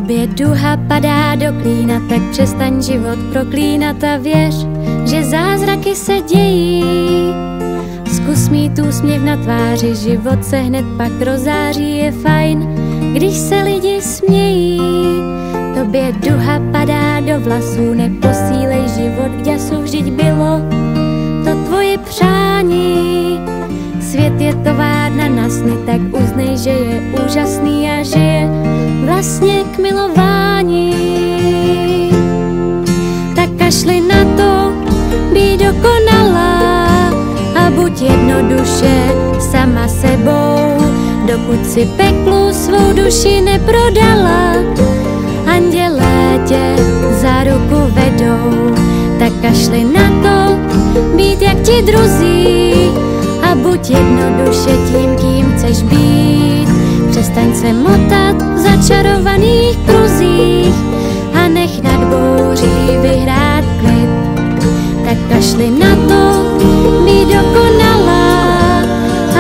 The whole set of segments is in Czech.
Tobě duha padá do klína, tak přestaň život proklínat a věř, že zázraky se dějí. Zkus mít úsměv na tváři, život se hned pak rozáří. Je fajn, když se lidi smějí. Tobě duha padá do vlasů, neposílej život k děsu, vždyť bylo to tvoje přání. Svět je továrna na sny, tak uznej, že je úžasný a že je vlastně k milování. Tak kašli na to, být dokonalá a buď jednoduše sama sebou, dokud si peklu svou duši neprodala. Andělé tě za ruku vedou, tak kašli na to, být jak ti druzí a buď jednoduše tím, kým chceš být. Přestaň se motat v začarovaných kruzích a nech nad bouří vyhrát klid. Tak kašli na to, být dokonalá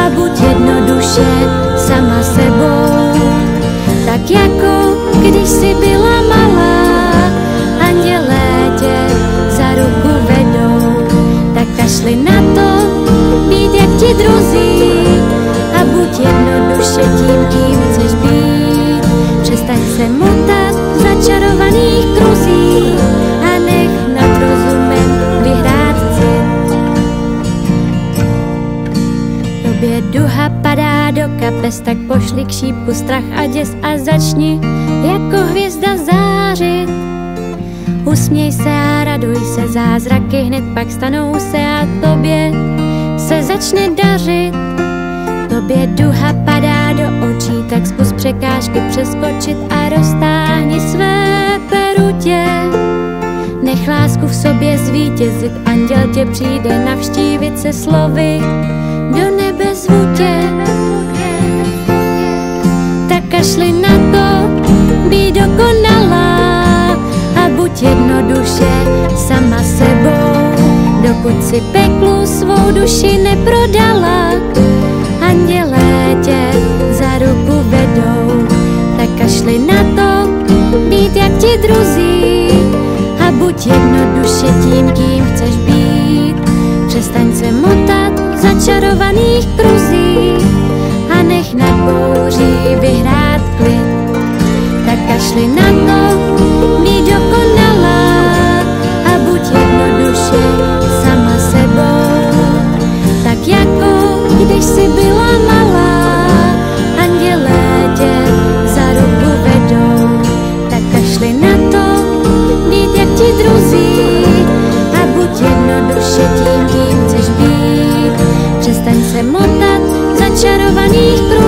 a buď jednoduše sama sebou. Tak jako když jsi byla malá, andělé tě za ruku vedou. Tak kašli na to, být jak ti druzí a buď jednoduše tím, kým chceš být. Přestaň se motat v začarovaných kruzích a nech nad rozumem vyhrát cit. Tobě duha padá do kapes, tak pošli k šípku strach a děs a začni jako hvězda zářit. Usměj se a raduj se, zázraky hned pak stanou se a tobě se začne dařit. Tobě duha padá do očí, tak zkus překážky přeskočit a roztáhni své perutě. Nech lásku v sobě zvítězit, anděl tě přijde navštívit se slovy do nebe zvu tě. Tak kašli na to, být dokonalá a buď jednoduše sama sebou, dokud si peklu svou duši neprodala. Andělé tě za ruku vedou, tak kašli na to, být jak ti druzí a buď jednoduše tím, kým chceš být. Přestaň se motat v začarovaných kruzích a nech nad bouří vyhrát klid. Tak kašli na to, být dokonalá a buď jednoduše sama sebou. Tak jako když jsi byla malá, andělé tě za ruku vedou. Tak kašli na to, být jak ti druzí a buď jednoduše tím, kým chceš být. Přestaň se motat v začarovaných kruzích